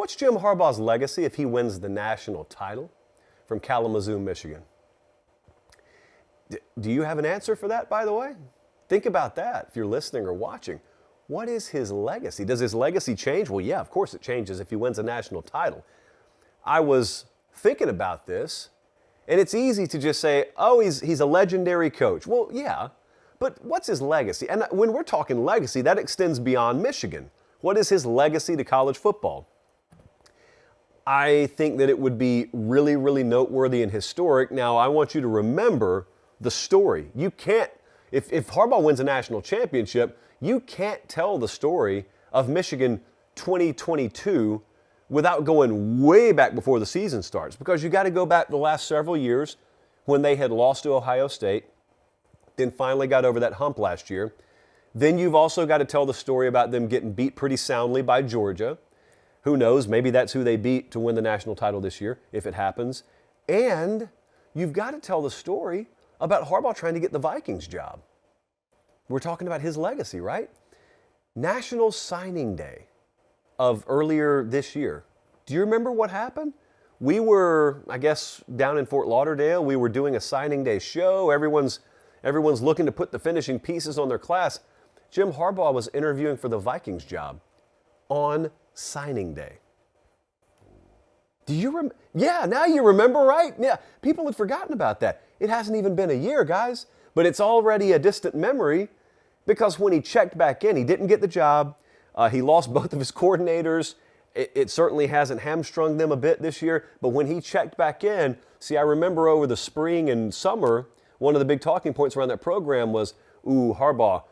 What's Jim Harbaugh's legacy if he wins the national title from Kalamazoo, Michigan? Do you have an answer for that, by the way? Think about that if you're listening or watching. What is his legacy? Does his legacy change? Well, yeah, of course it changes if he wins a national title. I was thinking about this, and it's easy to just say, oh, he's a legendary coach. Well, yeah, but what's his legacy? And when we're talking legacy, that extends beyond Michigan. What is his legacy to college football? I think that it would be really, really noteworthy and historic. Now, I want you to remember the story. You can't, if Harbaugh wins a national championship, you can't tell the story of Michigan 2022 without going way back before the season starts, because you got to go back the last several years when they had lost to Ohio State, then finally got over that hump last year. Then you've also got to tell the story about them getting beat pretty soundly by Georgia. Who knows, maybe that's who they beat to win the national title this year, if it happens. And you've got to tell the story about Harbaugh trying to get the Vikings job. We're talking about his legacy, right? National Signing Day of earlier this year. Do you remember what happened? We were, I guess, down in Fort Lauderdale. We were doing a signing day show. Everyone's looking to put the finishing pieces on their class. Jim Harbaugh was interviewing for the Vikings job on signing day. Do you remember? Yeah, now you remember, right? Yeah, people had forgotten about that. It hasn't even been a year, guys, but it's already a distant memory, because when he checked back in, he didn't get the job. He lost both of his coordinators. It certainly hasn't hamstrung them a bit this year, but when he checked back in, see, I remember over the spring and summer, one of the big talking points around that program was, Harbaugh,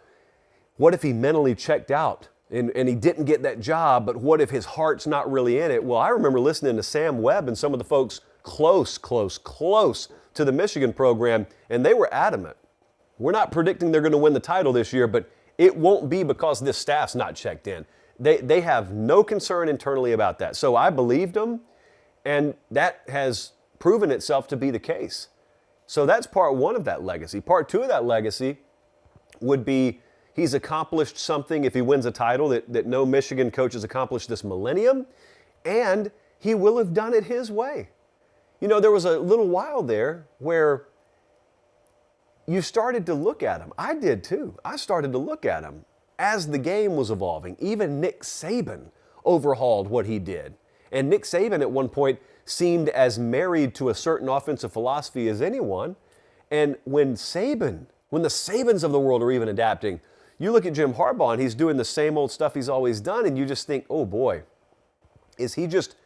what if he mentally checked out and he didn't get that job, but what if his heart's not really in it? Well, I remember listening to Sam Webb and some of the folks close to the Michigan program, and they were adamant. We're not predicting they're going to win the title this year, but it won't be because this staff's not checked in. They have no concern internally about that. So I believed them, and that has proven itself to be the case. So that's part one of that legacy. Part two of that legacy would be he's accomplished something, if he wins a title, that no Michigan coach has accomplished this millennium, and he will have done it his way. You know, there was a little while there where you started to look at him. I did too. I started to look at him as the game was evolving. Even Nick Saban overhauled what he did. And Nick Saban at one point seemed as married to a certain offensive philosophy as anyone. And when the Sabans of the world are even adapting, you look at Jim Harbaugh and he's doing the same old stuff he's always done, and you just think, oh boy, is he just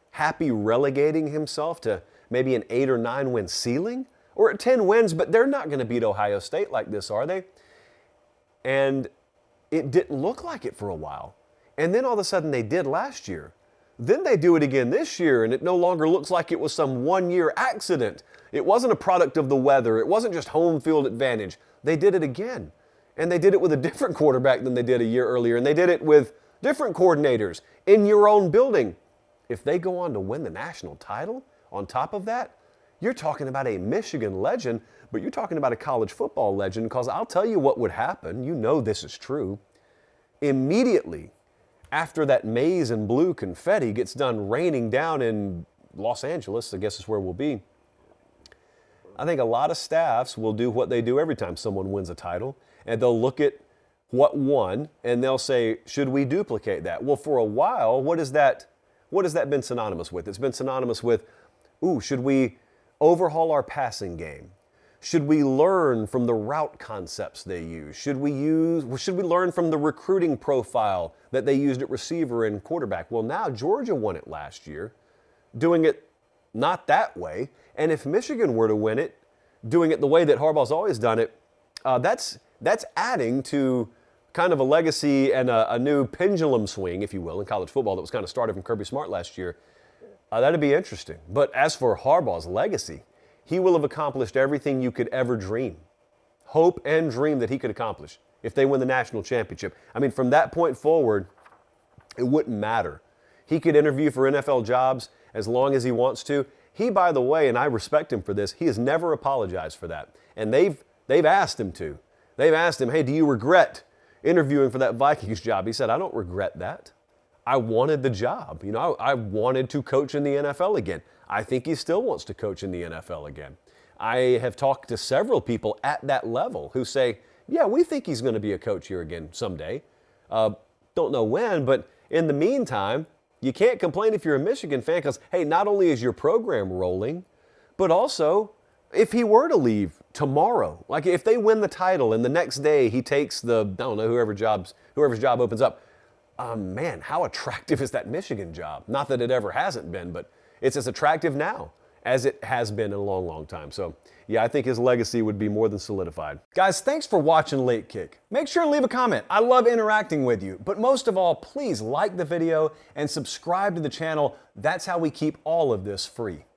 happy relegating himself to maybe an 8 or 9 win ceiling? Or at 10 wins, but they're not going to beat Ohio State like this, are they? And it didn't look like it for a while. And then all of a sudden they did last year. Then they do it again this year, and it no longer looks like it was some one-year accident. It wasn't a product of the weather. It wasn't just home field advantage. They did it again. And they did it with a different quarterback than they did a year earlier. And they did it with different coordinators in your own building. If they go on to win the national title on top of that, you're talking about a Michigan legend, but you're talking about a college football legend, because I'll tell you what would happen. You know this is true. Immediately after that maize and blue confetti gets done raining down in Los Angeles, I guess is where we'll be, I think a lot of staffs will do what they do every time someone wins a title, and they'll look at what won, and they'll say, should we duplicate that? Well, for a while, what has that been synonymous with? It's been synonymous with, should we overhaul our passing game? Should we learn from the route concepts they use? Should we learn from the recruiting profile that they used at receiver and quarterback? Well, now Georgia won it last year, doing it not that way. And if Michigan were to win it, doing it the way that Harbaugh's always done it, that's adding to kind of a legacy and a new pendulum swing, if you will, in college football that was kind of started from Kirby Smart last year. That'd be interesting. But as for Harbaugh's legacy, he will have accomplished everything you could ever dream, hope and dream that he could accomplish if they win the national championship. I mean, from that point forward, it wouldn't matter. He could interview for NFL jobs as long as he wants to. He, by the way, and I respect him for this, he has never apologized for that. And they've asked him to. They've asked him, hey, do you regret interviewing for that Vikings job? He said, I don't regret that. I wanted the job. You know, I wanted to coach in the NFL again. I think he still wants to coach in the NFL again. I have talked to several people at that level who say, yeah, we think he's going to be a coach here again someday. Don't know when, but in the meantime, you can't complain if you're a Michigan fan because, hey, not only is your program rolling, but also if he were to leave tomorrow, like if they win the title and the next day he takes the, I don't know, whoever's job opens up, man, how attractive is that Michigan job? Not that it ever hasn't been, but it's as attractive now as it has been in a long, long time. So, yeah, I think his legacy would be more than solidified. Guys, thanks for watching Late Kick. Make sure and leave a comment. I love interacting with you. But most of all, please like the video and subscribe to the channel. That's how we keep all of this free.